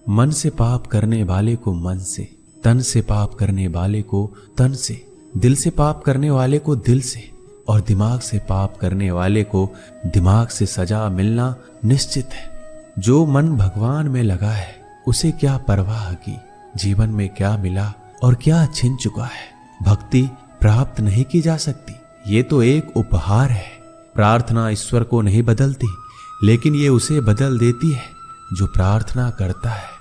मन से पाप करने वाले को मन से, तन से पाप करने वाले को तन से, दिल से पाप करने वाले को दिल से और दिमाग से पाप करने वाले को दिमाग से सजा मिलना निश्चित है। जो मन भगवान में लगा है उसे क्या परवाह की जीवन में क्या मिला और क्या छिन चुका है। भक्ति प्राप्त नहीं की जा सकती, ये तो एक उपहार है। प्रार्थना ईश्वर को नहीं बदलती, लेकिन ये उसे बदल देती है जो प्रार्थना करता है।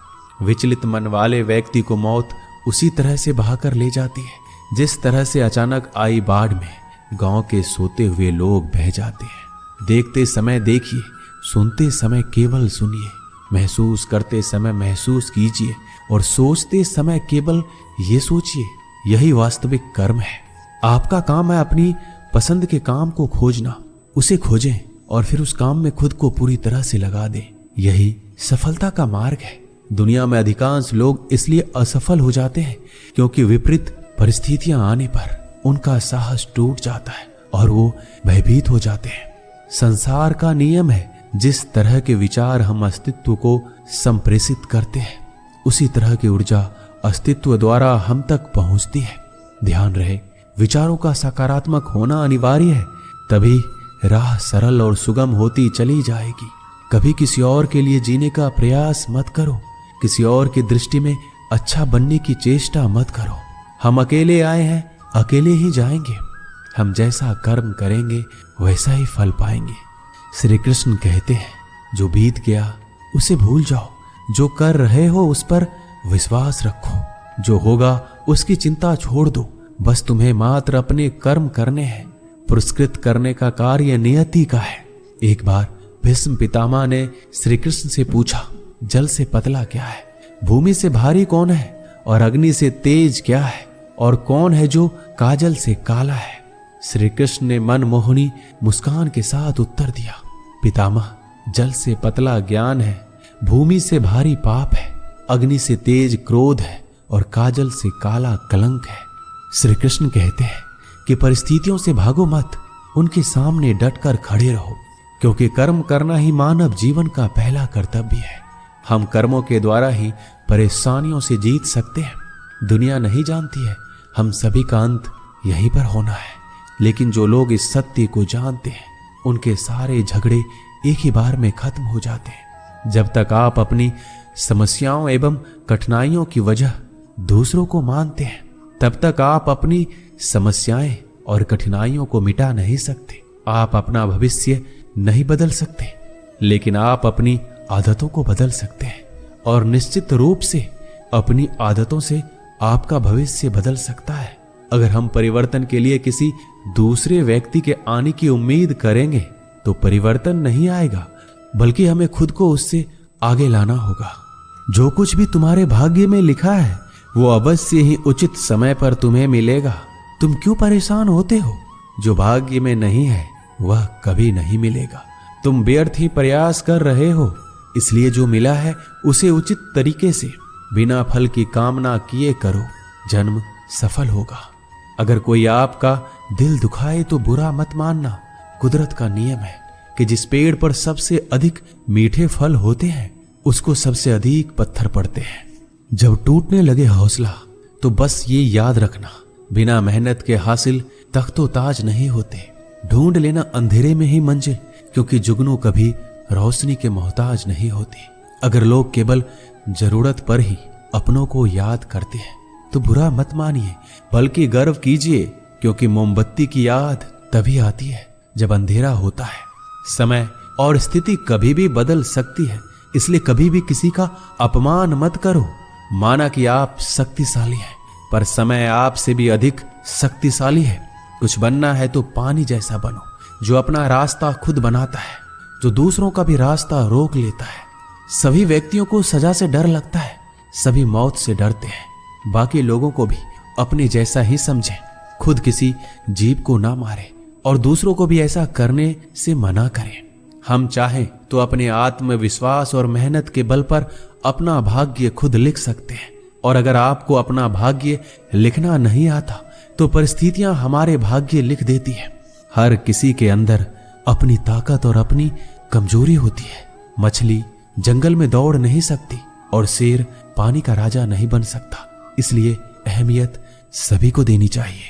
विचलित मन वाले व्यक्ति को मौत उसी तरह से बहाकर ले जाती है जिस तरह से अचानक आई बाढ़ में गांव के सोते हुए लोग बह जाते हैं। देखते समय देखिए, सुनते समय केवल सुनिए, महसूस करते समय महसूस कीजिए और सोचते समय केवल ये सोचिए, यही वास्तविक कर्म है। आपका काम है अपनी पसंद के काम को खोजना, उसे खोजें और फिर उस काम में खुद को पूरी तरह से लगा दें। यही सफलता का मार्ग है। दुनिया में अधिकांश लोग इसलिए असफल हो जाते हैं क्योंकि विपरीत परिस्थितियां आने पर उनका साहस टूट जाता है और वो भयभीत हो जाते हैं। संसार का नियम है, जिस तरह के विचार हम अस्तित्व को संप्रेषित करते हैं उसी तरह की ऊर्जा अस्तित्व द्वारा हम तक पहुंचती है। ध्यान रहे, विचारों का सकारात्मक होना अनिवार्य है, तभी राह सरल और सुगम होती चली जाएगी। कभी किसी और के लिए जीने का प्रयास मत करो, किसी और की दृष्टि में अच्छा बनने की चेष्टा मत करो। हम अकेले आए हैं, अकेले ही जाएंगे। हम जैसा कर्म करेंगे वैसा ही फल पाएंगे। श्री कृष्ण कहते हैं, जो बीत गया उसे भूल जाओ, जो कर रहे हो उस पर विश्वास रखो, जो होगा उसकी चिंता छोड़ दो। बस तुम्हें मात्र अपने कर्म करने हैं, पुरस्कृत करने का कार्य नियति का है। एक बार भीष्म पितामह ने श्री कृष्ण से पूछा, जल से पतला क्या है, भूमि से भारी कौन है और अग्नि से तेज क्या है, और कौन है जो काजल से काला है। श्री कृष्ण ने मनमोहनी मुस्कान के साथ उत्तर दिया, पितामह, जल से पतला ज्ञान है, भूमि से भारी पाप है, अग्नि से तेज क्रोध है और काजल से काला कलंक है। श्री कृष्ण कहते हैं कि परिस्थितियों से भागो मत, उनके सामने डटकर खड़े रहो, क्योंकि कर्म करना ही मानव जीवन का पहला कर्तव्य है। हम कर्मों के द्वारा ही परेशानियों से जीत सकते हैं। दुनिया नहीं जानती है हम सभी का अंत यहीं पर होना है, लेकिन जो लोग इस सत्य को जानते हैं उनके सारे झगड़े एक ही बार में खत्म हो जाते हैं। जब तक आप अपनी समस्याओं एवं कठिनाइयों की वजह दूसरों को मानते हैं, तब तक आप अपनी समस्याएं और कठिनाइयों को मिटा नहीं सकते। आप अपना भविष्य नहीं बदल सकते, लेकिन आप अपनी आदतों को बदल सकते हैं, और निश्चित रूप से अपनी आदतों से आपका भविष्य बदल सकता है। अगर हम परिवर्तन के लिए किसी दूसरे व्यक्ति के आने की उम्मीद करेंगे तो परिवर्तन नहीं आएगा, बल्कि हमें खुद को उससे आगे लाना होगा। जो कुछ भी तुम्हारे भाग्य में लिखा है वो अवश्य ही उचित समय पर तुम्हें मिलेगा। तुम क्यों परेशान होते हो? जो भाग्य में नहीं है वह कभी नहीं मिलेगा। तुम व्यर्थ ही प्रयास कर रहे हो, इसलिए जो मिला है उसे उचित तरीके से बिना फल की कामना किए करो, जन्म सफल होगा। अगर कोई आपका दिल दुखाए तो बुरा मत मानना। कुदरत का नियम है कि जिस पेड़ पर सबसे अधिक मीठे फल होते हैं उसको सबसे अधिक पत्थर पड़ते हैं। जब टूटने लगे हौसला तो बस ये याद रखना, बिना मेहनत के हासिल तख्तो ताज नहीं होते। ढूंढ लेना अंधेरे में ही मंजिल, क्योंकि जुगनू कभी रोशनी के मोहताज नहीं होती। अगर लोग केवल जरूरत पर ही अपनों को याद करते हैं तो बुरा मत मानिए, बल्कि गर्व कीजिए, क्योंकि मोमबत्ती की याद तभी आती है जब अंधेरा होता है। समय और स्थिति कभी भी बदल सकती है, इसलिए कभी भी किसी का अपमान मत करो। माना कि आप शक्तिशाली हैं, पर समय आपसे भी अधिक शक्तिशाली है। कुछ बनना है तो पानी जैसा बनो, जो अपना रास्ता खुद बनाता है, जो दूसरों का भी रास्ता रोक लेता है। सभी व्यक्तियों को सजा से डर लगता है, सभी मौत से डरते हैं। बाकी लोगों को भी अपने जैसा ही समझें। खुद किसी जीव को ना मारे और दूसरों को भी ऐसा करने से मना करें। हम चाहें तो अपने आत्मविश्वास और मेहनत के बल पर अपना भाग्य खुद लिख सकते हैं। और अगर आपको अपना भाग्य लिखना नहीं आता तो परिस्थितियां हमारे भाग्य लिख देती हैं। हर किसी के अंदर अपनी ताकत और अपनी कमजोरी होती है। मछली जंगल में दौड़ नहीं सकती और शेर पानी का राजा नहीं बन सकता, इसलिए अहमियत सभी को देनी चाहिए।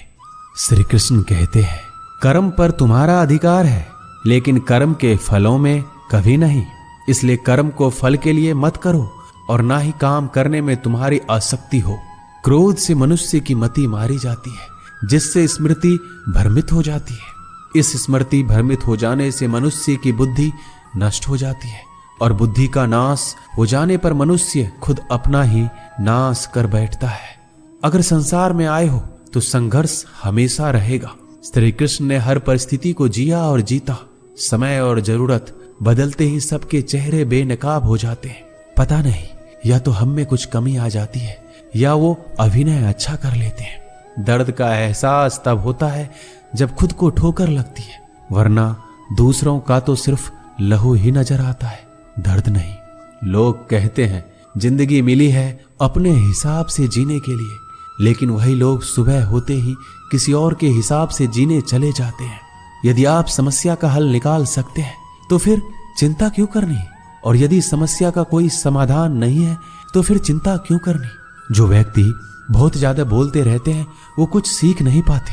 श्री कृष्ण कहते हैं, कर्म पर तुम्हारा अधिकार है, लेकिन कर्म के फलों में कभी नहीं। इसलिए कर्म को फल के लिए मत करो और ना ही काम करने में तुम्हारी आसक्ति हो। क्रोध से मनुष्य की मति मारी जाती है, जिससे स्मृति भ्रमित हो जाती है। इस स्मृति भ्रमित हो जाने से मनुष्य की बुद्धि नष्ट हो जाती है, और बुद्धि का नाश हो जाने पर मनुष्य खुद अपना ही नाश कर बैठता है। अगर संसार में आए हो तो संघर्ष हमेशा रहेगा। श्री कृष्ण ने हर परिस्थिति को जिया और जीता। समय और जरूरत बदलते ही सबके चेहरे बेनकाब हो जाते हैं। पता नहीं, या तो हम में कुछ कमी आ जाती है या वो अभिनय अच्छा कर लेते हैं। दर्द का एहसास तब होता है जब खुद को ठोकर लगती है, वरना दूसरों का तो सिर्फ लहू ही नजर आता है, दर्द नहीं। लोग कहते हैं जिंदगी मिली है अपने हिसाब से जीने के लिए, लेकिन वही लोग सुबह होते ही किसी और के हिसाब से जीने चले जाते हैं। यदि आप समस्या का हल निकाल सकते हैं तो फिर चिंता क्यों करनी, और यदि समस्या का कोई समाधान नहीं है तो फिर चिंता क्यों करनी। जो व्यक्ति बहुत ज्यादा बोलते रहते हैं वो कुछ सीख नहीं पाते।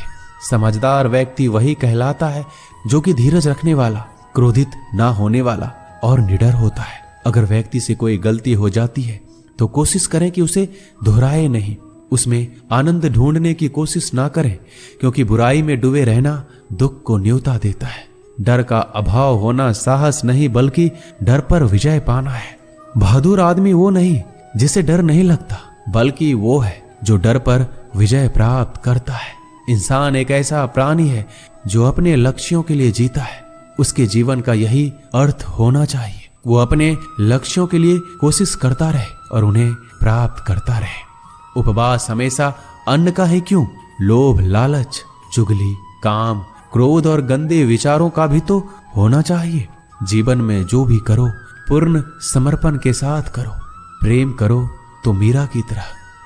समझदार व्यक्ति वही कहलाता है जो कि धीरज रखने वाला, क्रोधित ना होने वाला और निडर होता है। अगर व्यक्ति से कोई गलती हो जाती है तो कोशिश करें कि उसे दोहराए नहीं, उसमें आनंद ढूंढने की कोशिश ना करें, क्योंकि बुराई में डूबे रहना दुख को न्योता देता है। डर का अभाव होना साहस नहीं बल्कि डर पर विजय पाना है। बहादुर आदमी वो नहीं जिसे डर नहीं लगता, बल्कि वो है जो डर पर विजय प्राप्त करता है। इंसान एक ऐसा प्राणी है जो अपने लक्ष्यों के लिए जीता है। उसके जीवन का यही अर्थ होना चाहिए। वो अपने लक्ष्यों के लिए कोशिश करता रहे और उन्हें प्राप्त करता रहे। उपवास हमेशा अन्न का ही क्यों, लोभ, लालच, चुगली, काम, क्रोध और गंदे विचारों का भी तो होना चाहिए। जीवन में जो भी करो पूर्ण समर्पण के साथ करो। प्रेम करो तो मीरा की तरह,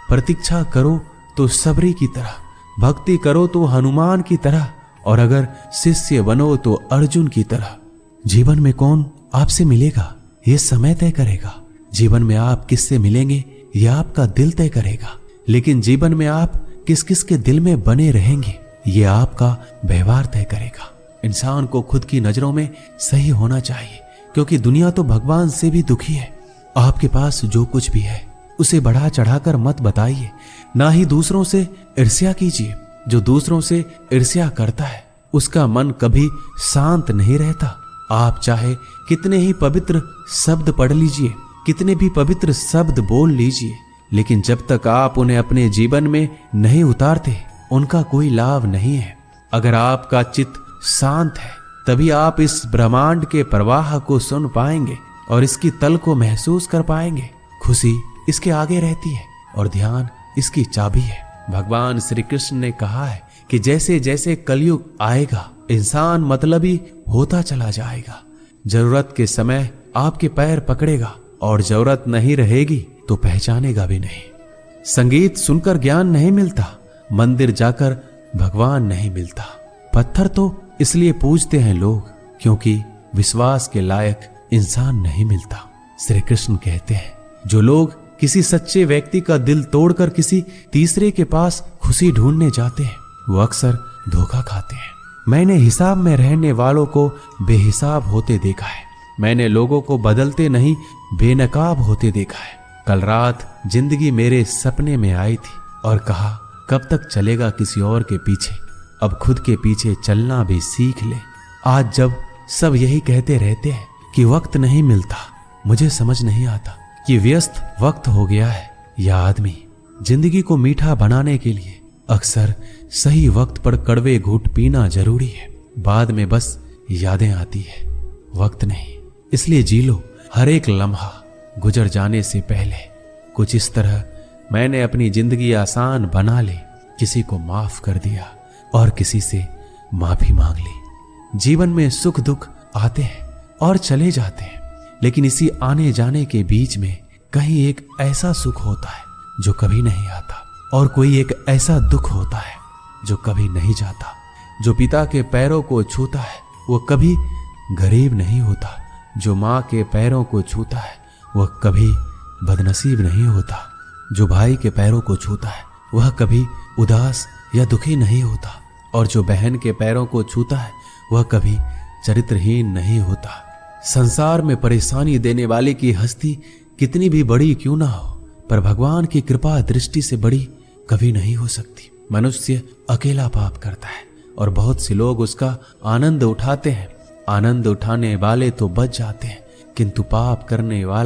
प्रतीक्षा करो तो सबरी की तरह, भक्ति करो तो हनुमान की तरह, और अगर शिष्य बनो तो अर्जुन की तरह। जीवन में कौन आपसे मिलेगा ये समय तय करेगा। जीवन में आप किससे मिलेंगे ये आपका दिल तय करेगा। लेकिन जीवन में आप किस किस के दिल में बने रहेंगे ये आपका व्यवहार तय करेगा। इंसान को खुद की नजरों में सही होना चाहिए, क्योंकि दुनिया तो भगवान से भी दुखी है। आपके पास जो कुछ भी है उसे बढ़ा चढ़ाकर मत बताइए, ना ही दूसरों से ईर्ष्या कीजिए। जो दूसरों से ईर्ष्या करता है उसका मन कभी शांत नहीं रहता। आप चाहे कितने ही पवित्र शब्द पढ़ लीजिए, कितने भी पवित्र शब्द बोल लीजिए, लेकिन जब तक आप उन्हें अपने जीवन में नहीं उतारते उनका कोई लाभ नहीं है। अगर आपका चित्त शांत है तभी आप इस ब्रह्मांड के प्रवाह को सुन पाएंगे और इसकी तल को महसूस कर पाएंगे। खुशी इसके आगे रहती है और ध्यान इसकी चाबी है। भगवान श्री कृष्ण ने कहा है कि जैसे जैसे कलयुग आएगा इंसान मतलबी होता चला जाएगा। जरूरत के समय आपके पैर पकड़ेगा और जरूरत नहीं रहेगी तो पहचानेगा भी नहीं। संगीत सुनकर ज्ञान नहीं मिलता, मंदिर जाकर भगवान नहीं मिलता। पत्थर तो इसलिए पूजते हैं लोग क्योंकि विश्वास के लायक इंसान नहीं मिलता। श्री कृष्ण कहते हैं जो लोग किसी सच्चे व्यक्ति का दिल तोड़कर किसी तीसरे के पास खुशी ढूंढने जाते हैं वो अक्सर धोखा खाते हैं। मैंने हिसाब में रहने वालों को बेहिसाब होते देखा है। मैंने लोगों को बदलते नहीं बेनकाब होते देखा है। कल रात जिंदगी मेरे सपने में आई थी और कहा कब तक चलेगा किसी और के पीछे, अब खुद के पीछे चलना भी सीख ले। आज जब सब यही कहते रहते हैं कि वक्त नहीं मिलता, मुझे समझ नहीं आता कि व्यस्त वक्त हो गया है या आदमी जिंदगी को मीठा बनाने के लिए अक्सर सही वक्त पर कड़वे घूंट पीना जरूरी है। बाद में बस यादें आती है, वक्त नहीं। इसलिए जी लो हर एक लम्हा गुजर जाने से पहले। कुछ इस तरह मैंने अपनी जिंदगी आसान बना ली, किसी को माफ कर दिया और किसी से माफी मांग ली। जीवन में सुख दुख आते हैं और चले जाते हैं, लेकिन इसी आने जाने के बीच में कहीं एक ऐसा सुख होता है जो कभी नहीं आता और कोई एक ऐसा दुख होता है जो कभी नहीं जाता। जो पिता के पैरों को छूता है वो कभी गरीब नहीं होता, जो माँ के पैरों को छूता है वह कभी बदनसीब नहीं होता। जो भाई के पैरों को छूता है वह कभी उदास या दुखी नहीं होता, और जो बहन के पैरों को छूता है वह कभी चरित्रहीन नहीं होता। संसार में परेशानी देने वाले की हस्ती कितनी भी बड़ी क्यों ना हो, पर भगवान की कृपा दृष्टि से बड़ी कभी नहीं हो सकती। मनुष्य अकेला पाप करता है और बहुत से लोग उसका आनंद उठाते हैं। आनंद उठाने वाले तो बच जाते हैं, किंतु पाप करने वाला